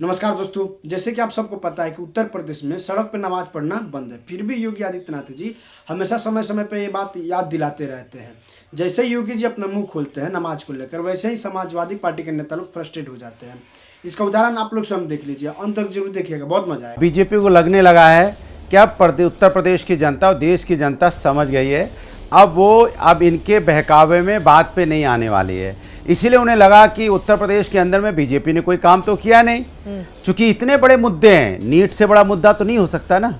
नमस्कार दोस्तों, जैसे कि आप सबको पता है कि उत्तर प्रदेश में सड़क पर नमाज पढ़ना बंद है। फिर भी योगी आदित्यनाथ जी हमेशा समय समय पर ये बात याद दिलाते रहते हैं। जैसे ही योगी जी अपना मुंह खोलते हैं नमाज को लेकर, वैसे ही समाजवादी पार्टी के नेता लोग फ्रस्ट्रेट हो जाते हैं। इसका उदाहरण आप लोग स्वयं देख लीजिए, अंत तक जरूर देखिएगा, बहुत मजा आएगा। बीजेपी को लगने लगा है कि अब उत्तर प्रदेश की जनता और देश की जनता समझ गई है, अब इनके बहकावे में बात पे नहीं आने वाली है। इसीलिए उन्हें लगा कि उत्तर प्रदेश के अंदर में बीजेपी ने कोई काम तो किया नहीं, क्योंकि इतने बड़े मुद्दे हैं, नीट से बड़ा मुद्दा तो नहीं हो सकता ना।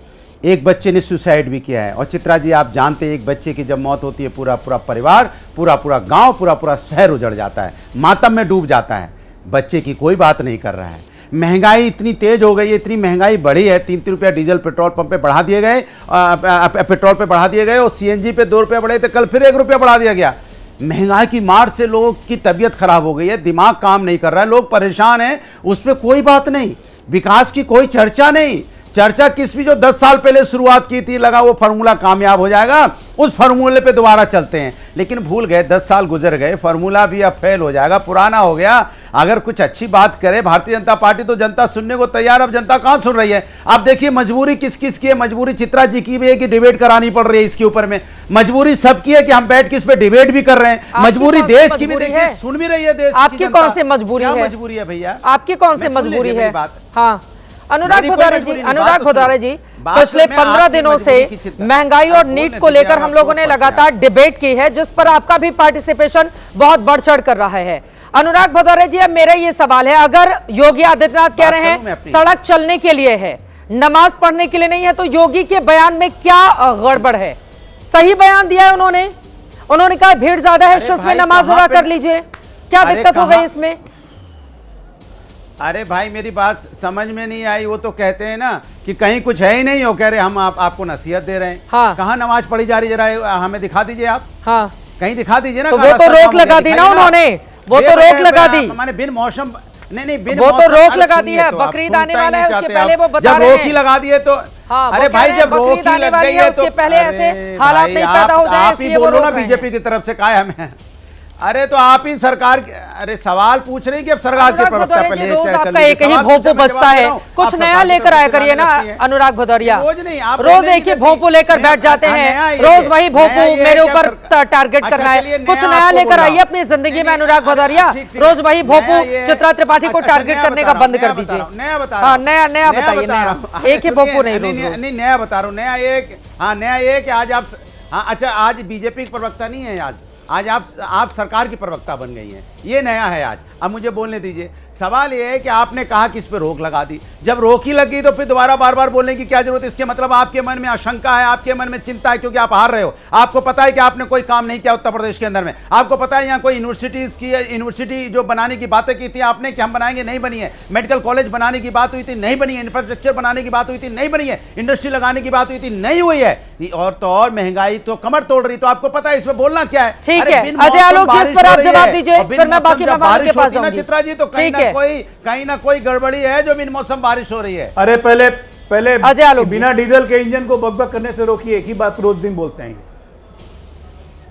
एक बच्चे ने सुसाइड भी किया है, और चित्रा जी आप जानते हैं, एक बच्चे की जब मौत होती है पूरा परिवार, पूरा गांव, पूरा शहर उजड़ जाता है, मातम में डूब जाता है। बच्चे की कोई बात नहीं कर रहा है। महंगाई इतनी तेज हो गई है, इतनी महंगाई बढ़ी है, 3 रुपया डीजल पेट्रोल पंप पे बढ़ा दिए गए, पेट्रोल पे बढ़ा दिए गए, और सीएनजी पे 2 रुपया बढ़े थे, कल फिर 1 रुपया बढ़ा दिया गया। महंगाई की मार से लोगों की तबीयत खराब हो गई है, दिमाग काम नहीं कर रहा है, लोग परेशान हैं। उस पर कोई बात नहीं, विकास की कोई चर्चा नहीं। चर्चा किस भी जो 10 साल पहले शुरुआत की थी, लगा वो फार्मूला कामयाब हो जाएगा, उस फार्मूले पे दोबारा चलते हैं, लेकिन भूल गए, 10 साल गुजर गए, फार्मूला भी अब फेल हो जाएगा, पुराना हो गया। अगर कुछ अच्छी बात करे भारतीय जनता पार्टी तो जनता सुनने को तैयार, अब जनता कहां सुन रही है। आप देखिए मजबूरी किस किस की है। मजबूरी चित्रा जी की भी है कि डिबेट करानी पड़ रही है इसके ऊपर में, मजबूरी सबकी है कि हम बैठ के इस पे डिबेट भी कर रहे हैं, मजबूरी देश की भी देखिए, सुन भी रही है देश। आपकी कौन सी मजबूरी है? मजबूरी है भैया, आपकी कौन सी मजबूरी है? हाँ, अनुराग भदौरे जी, पिछले 15 दिनों से महंगाई और नीट को लेकर हम लोगों ने लगातार डिबेट की है, जिस पर आपका भी पार्टिसिपेशन बहुत बढ़ चढ़ कर रहा है। अनुराग भदौरे जी, अब मेरा ये सवाल है, अगर योगी आदित्यनाथ कह रहे हैं सड़क चलने के लिए है, नमाज पढ़ने के लिए नहीं है, तो योगी के बयान में क्या गड़बड़ है? सही बयान दिया है उन्होंने कहा भीड़ ज्यादा है, शिफ्ट में नमाज अदा कर लीजिए। क्या दिक्कत हो गई इसमें? अरे भाई मेरी बात समझ में नहीं आई। वो तो कहते हैं ना कि कहीं कुछ है ही नहीं, हो कह रहे हम आपको नसीहत दे रहे हैं। हाँ। कहाँ नमाज पढ़ी जा रही, जरा हमें दिखा दीजिए आप। हाँ। कहीं दिखा दीजिए ना। तो वो तो रोक लगा दी ना उन्होंने, वो तो रोक लगा दी। मैंने बिन मौसम नहीं वो तो रोक लगा दी है, बकरीद आने वाला है, उसके पहले वो बता रहे हैं। जब रोक ही लगा दिए तो अरे भाई, जब रोक ही लग गई है तो पहले ऐसे हालात नहीं पैदा हो जाए, आप ही बोलो ना बीजेपी की तरफ से काय हमें। अरे तो आप ही सरकार, अरे सवाल पूछ रहे हैं कि अब सरकार के प्रवक्ता पहले आपका एक ही भोंपू बचता है, कुछ नया लेकर आया करिए ना अनुराग भदौरिया। रोज एक ही भोंपू लेकर बैठ जाते हैं, रोज वही भोंपू मेरे ऊपर टारगेट करना है। कुछ नया लेकर आइए अपनी जिंदगी में अनुराग भदौरिया, रोज वही भोंपू चित्रा त्रिपाठी को टारगेट करने का बंद कर दीजिए। नया बता, नया बताइए, नया एक ही भोंपू नहीं, नहीं नया बता रहा हूँ, नया एक, हाँ नया एक आज आप, हाँ अच्छा आज बीजेपी के प्रवक्ता नहीं है, आज आप सरकार की प्रवक्ता बन गई हैं, ये नया है आज। अब मुझे बोलने दीजिए। सवाल ये है कि आपने कहा कि इस पर रोक लगा दी, जब रोक ही लगी तो फिर दोबारा बार बार बोलने की क्या जरूरत है? इसके मतलब आपके मन में आशंका है, आपके मन में चिंता है, क्योंकि आप हार रहे हो। आपको पता है कि आपने कोई काम नहीं किया उत्तर प्रदेश के अंदर में। आपको पता है यहाँ कोई यूनिवर्सिटी जो बनाने की बातें की थी आपने कि हम बनाएंगे, नहीं बनी है। मेडिकल कॉलेज बनाने की बात हुई थी, नहीं बनी है। इंफ्रास्ट्रक्चर बनाने की बात हुई थी, नहीं बनी है। इंडस्ट्री लगाने की बात हुई थी, नहीं हुई है। और तो और महंगाई तो कमर तोड़ रही, तो आपको पता है इसमें बोलना क्या है? ठीक है, अजय आलोक जिस पर आप जवाब दीजिए, फिर मैं बाकी मेहमानों के पास जाऊंगी। चित्रा जी, तो कहीं ना कोई गड़बड़ी है जो बिन मौसम बारिश हो रही है। अरे पहले अजय आलोक बिना डीजल के इंजन को बकबक करने से रोकिए। एक ही बात रोज दिन बोलते हैं।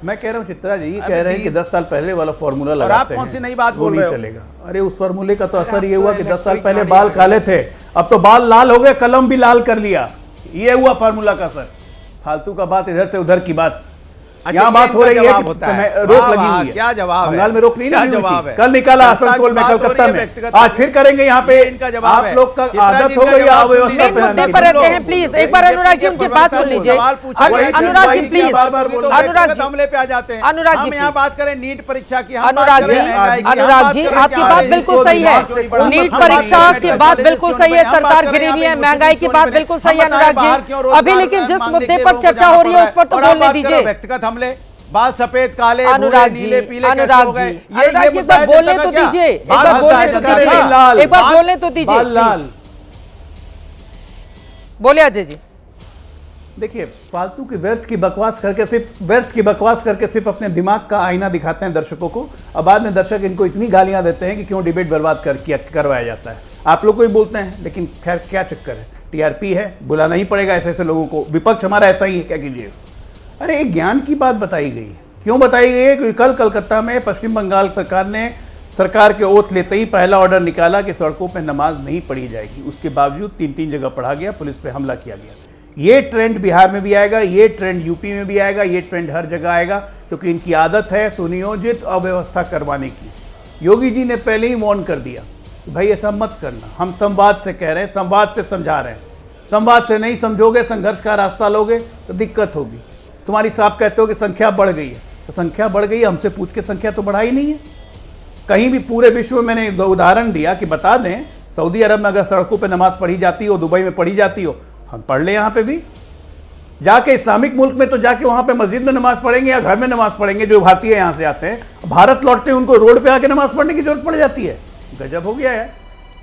मैं कह रहा हूँ चित्रा जी कह रहे हैं कि 10 साल पहले वाला फॉर्मूला लगाते हैं, आप कौन सी नई बात बोल रहे हो? चलेगा। अरे उस फॉर्मूले का तो असर ये हुआ कि 10 साल पहले बाल काले थे, अब तो बाल लाल हो गए, कलम भी लाल कर लिया। ये हुआ फार्मूला का असर। फालतू का बात, इधर से उधर की बात। यहाँ बात हो रही है कि रोक लगी हुई है। क्या जवाब है? बंगाल में रोक नहीं लगी हुई थी, कल निकाला आसनसोल में, कलकत्ता में, आज फिर करेंगे यहाँ पे। आप लोग का आदत हो गई मुद्दे पर रहते हैं। प्लीज एक बार अनुराग जी उनकी बात सुन लीजिए। अनुराग जी प्लीज, अनुराग जी हमले पे आ जाते हैं। अनुराग जी यहाँ बात करें नीट परीक्षा की। अनुराग जी आपकी बात बिल्कुल सही है, नीट परीक्षा की बात बिल्कुल सही है, सरकार गिरी हुई है, महंगाई की बात बिल्कुल सही है अनुराग जी। अभी लेकिन जिस मुद्दे पर चर्चा हो रही है उस पर तो बोलने दीजिए। व्यक्तिगत हमले, बाल सफेद काले अनुराग नीले पीले अनुराग हो गए, जी एक बार बोलने तो दीजिए, एक बार बोलने तो दीजिए, बोले अजय जी। देखिए, फालतू की व्यर्थ की बकवास करके सिर्फ अपने दिमाग का आईना दिखाते हैं दर्शकों को। अब बाद में दर्शक इनको इतनी गालियां देते हैं कि क्यों डिबेट बर्बाद करवाया जाता है। आप लोग को ही बोलते हैं, लेकिन खैर क्या चक्कर है? टीआरपी है, बुलाना ही पड़ेगा ऐसे लोगों को। विपक्ष हमारा ऐसा ही है, क्या कीजिए। अरे एक ज्ञान की बात बताई गई, क्यों बताई गई है? क्योंकि कल कलकत्ता में पश्चिम बंगाल सरकार ने सरकार के ओथ लेते ही पहला ऑर्डर निकाला कि सड़कों पर नमाज नहीं पढ़ी जाएगी। उसके बावजूद 3-3 जगह पढ़ा गया, पुलिस पे हमला किया गया। ये ट्रेंड बिहार में भी आएगा, ये ट्रेंड यूपी में भी आएगा, ये ट्रेंड हर जगह आएगा, क्योंकि इनकी आदत है सुनियोजित अव्यवस्था करवाने की। योगी जी ने पहले ही वार्न कर दिया कि भाई ऐसा मत करना। हम संवाद से कह रहे हैं, संवाद से समझा रहे हैं। संवाद से नहीं समझोगे, संघर्ष का रास्ता लोगे तो दिक्कत होगी। तुम्हारी साहब कहते हो कि संख्या बढ़ गई है, तो संख्या बढ़ गई है, हमसे पूछ के संख्या तो बढ़ाई नहीं है। कहीं भी पूरे विश्व में मैंने उदाहरण दिया कि बता दें, सऊदी अरब में अगर सड़कों पर नमाज पढ़ी जाती हो, दुबई में पढ़ी जाती हो, हम पढ़ ले यहाँ पे भी। जाके इस्लामिक मुल्क में तो जाके वहाँ पे मस्जिद में नमाज पढ़ेंगे या घर में नमाज पढ़ेंगे। जो भारतीय यहाँ से आते हैं, भारत लौटते हैं, उनको रोड पे आके नमाज पढ़ने की जरूरत पड़ जाती है। गजब हो गया यार,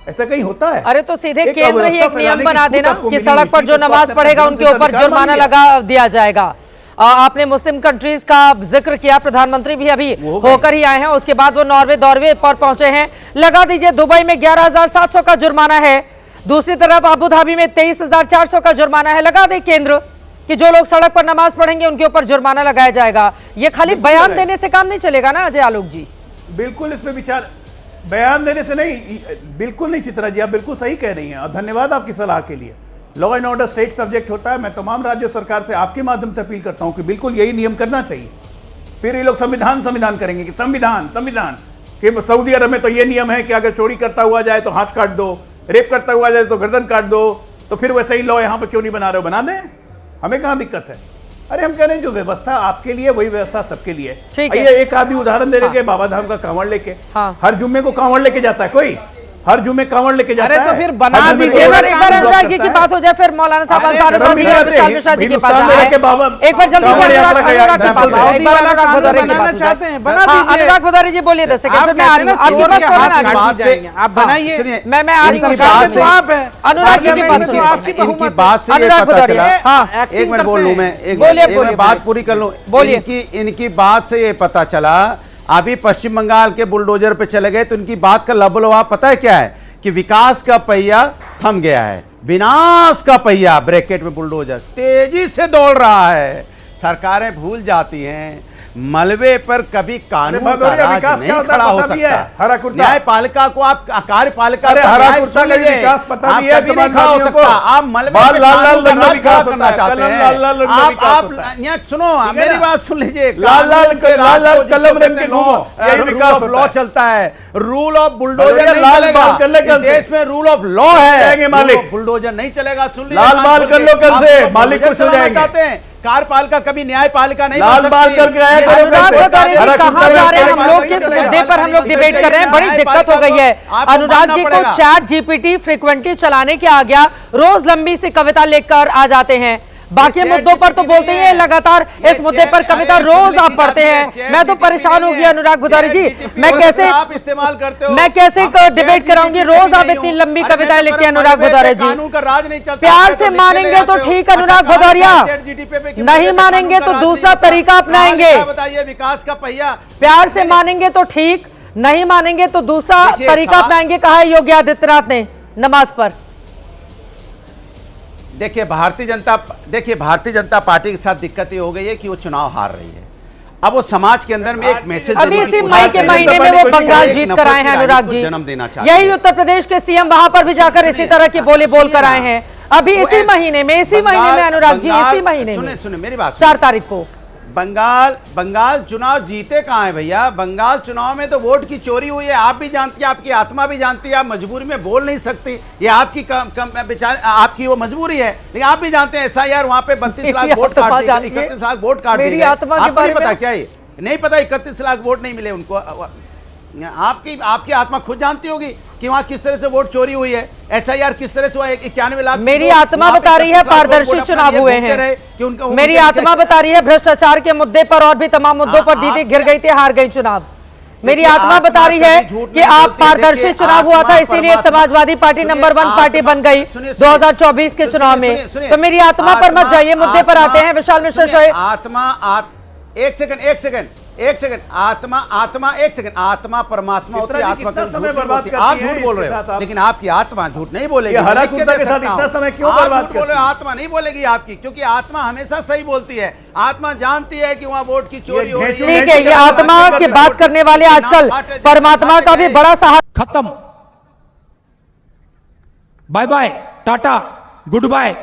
ऐसा कहीं होता है? अरे तो सीधे केंद्र ही एक नियम बना देना कि सड़क पर जो नमाज पढ़ेगा उनके ऊपर जुर्माना लगा दिया जाएगा। आपने मुस्लिम कंट्रीज का जिक्र किया, प्रधानमंत्री भी अभी होकर ही आए हैं, उसके बाद वो नॉर्वे पर पहुंचे हैं। लगा दीजिए, दुबई में 11,700 का जुर्माना है, दूसरी तरफ अबू धाबी में 23,400 का जुर्माना है। लगा दे केंद्र कि जो लोग सड़क पर नमाज पढ़ेंगे उनके ऊपर जुर्माना लगाया जाएगा। ये खाली बयान देने से काम नहीं चलेगा ना अजय आलोक जी? बिल्कुल इस पे विचार, बयान देने से नहीं, बिल्कुल नहीं चित्रा जी, आप बिल्कुल सही कह रही हैं और धन्यवाद आपकी सलाह के लिए। Law and order state subject होता है। मैं तमाम राज्य सरकार से आपके माध्यम से अपील करता हूं कि बिल्कुल यही नियम करना चाहिए। फिर ये लोग संविधान करेंगे कि संविधान कि सऊदी अरब में तो ये नियम है कि अगर चोरी करता हुआ जाए तो हाथ काट दो, रेप करता हुआ जाए तो गर्दन काट दो। तो फिर वैसे ही लॉ यहाँ पे क्यों नहीं बना रहे हो? बना दें, हमें कहाँ दिक्कत है। अरे हम कह रहे हैं जो व्यवस्था आपके लिए वही व्यवस्था सबके लिए। ये एक आदमी उदाहरण दे रहे हैं बाबा धाम का कांवड़ लेके, हर जुम्मे को कांवड़ लेके जाता है कोई, हर जुम्मे कांवड़ लेके जाता है। अरे तो फिर बना दीजिए। एक बार अनुराग जी की बात हो जाए, फिर मौलाना साहब अंसारी साहब जी के विशाल मिश्रा जी के पास आए। एक बार जल्दी से अनुराग के पास आए। एक बार अनुराग भदौरिया की बात चाहते हैं, बना दीजिए। अनुराग भदौरिया जी बोलिए 10 सेकंड, फिर मैं आपके पास आप बनाइए। मैं अनुराग जी की बात सुनिए। इनकी बात से ये पता चला, एक मिनट बोल लूं मैं, एक मिनट बात पूरी कर लूं। बोलिए। इनकी बात से ये पता चला, अभी पश्चिम बंगाल के बुलडोजर पे चले गए तो इनकी बात का लबोलबाब पता है क्या है? कि विकास का पहिया थम गया है, विनाश का पहिया ब्रैकेट में बुलडोजर तेजी से दौड़ रहा है। सरकारें भूल जाती हैं मलबे पर कभी कानून का राज नहीं खड़ा हो सकता। न्यायपालिका को आप कार्यपालिका हरा कुर्ता का विकास पता भी है, कभी नहीं खड़ा हो सकता। आप मलबे पर कानून का राज खड़ा करना चाहते हैं। आप सुनो, मेरी बात सुन लीजिए। लाल लाल कलम रंग के घूमो, यही विकास लॉ चलता है, रूल ऑफ बुलडोजर नहीं चलेगा। देश में रूल ऑफ लॉ है, बुलडोजर नहीं चलेगा। सुन लीजिए, लाल बाल कर लो कल से, मालिक खुश हो जाएंगे। कार्यपालिका कभी न्यायपालिका नहीं लाल बाल करके आया करो। कहां जा रहे हैं हम लोग, किस मुद्दे पर हम लोग डिबेट कर रहे हैं? बड़ी दिक्कत हो गई है। अनुराग जी को चैट जीपीटी फ्रीक्वेंटली चलाने के आ गया, रोज लंबी सी कविता लेकर आ जाते हैं। बाकी मुद्दों पर तो बोलते ही हैं लगातार, इस मुद्दे पर कविता रोज आप पढ़ते हैं। मैं तो परेशान हो गया अनुराग भदौरिया जी, मैं कैसे आप इस्तेमाल करते हो, मैं कैसे डिबेट कराऊंगी? रोज आप इतनी लंबी कविताएं लिखते हैं अनुराग भदौरिया जी। कानून का राज नहीं चलता। प्यार से मानेंगे तो ठीक अनुराग भदौरिया, नहीं मानेंगे तो दूसरा तरीका अपनाएंगे। बताइए, विकास का पहिया प्यार से मानेंगे तो ठीक, नहीं मानेंगे तो दूसरा तरीका अपनाएंगे, कहा है योगी आदित्यनाथ ने नमाज पर। देखिए भारतीय जनता पार्टी के साथ दिक्कत ये हो गई है कि वो चुनाव हार रही है। अब वो समाज के अंदर में एक मैसेज, अभी इसी मई के महीने में वो बंगाल जीत कर आए हैं अनुराग जी, जन्म देना चाहते यही उत्तर प्रदेश के सीएम वहां पर भी जाकर इसी तरह की बोली बोल कर आए हैं। अभी इसी महीने में अनुराग जी, इसी महीने में सुने मेरी बात, 4 तारीख को बंगाल चुनाव जीते कहाँ है भैया? बंगाल चुनाव में तो वोट की चोरी हुई है, आप भी जानती है, आपकी आत्मा भी जानती है। आप मजबूरी में बोल नहीं सकती, ये आपकी आपकी वो मजबूरी है, लेकिन आप भी जानते हैं SIR वहां पे 32 लाख वोट काट दिए, 31 लाख वोट काट दिए। आपको नहीं पता क्या? ये नहीं पता 31 लाख वोट नहीं मिले उनको? आपकी आत्मा खुद जानती होगी कि वहां किस तरह से वोट चोरी हुई है, SIR किस तरह से हुआ। 91 लाख मेरी आत्मा बता रही है पारदर्शी चुनाव हुए हैं। मेरी आत्मा बता रही है भ्रष्टाचार के मुद्दे पर और भी तमाम मुद्दों पर दीदी गिर गई थी, हार गई चुनाव। मेरी आत्मा बता रही है कि आप पारदर्शी चुनाव हुआ था, इसीलिए समाजवादी पार्टी नंबर 1 पार्टी बन गई 2024 के चुनाव में। तो मेरी आत्मा पर मत जाइए, मुद्दे पर आते हैं। विशाल मिश्रा, आत्मा एक सेकंड एक सेकंड, आत्मा एक सेकंड, आत्मा परमात्मा होती है, आत्मा का समय बर्बाद करती आप है झूठ बोल रहे हो, लेकिन आपकी आत्मा झूठ नहीं बोलेगी। हरा कुत्ता के साथ इतना समय क्यों बर्बाद बोल रहे हो? आत्मा नहीं बोलेगी आपकी, क्योंकि आत्मा हमेशा सही बोलती है। आत्मा जानती है कि वहाँ वोट की चोरी हो रही है। ठीक है, ये आत्मा की बात करने वाले आजकल परमात्मा का भी बड़ा सहारा। खत्म, bye bye, tata, good bye.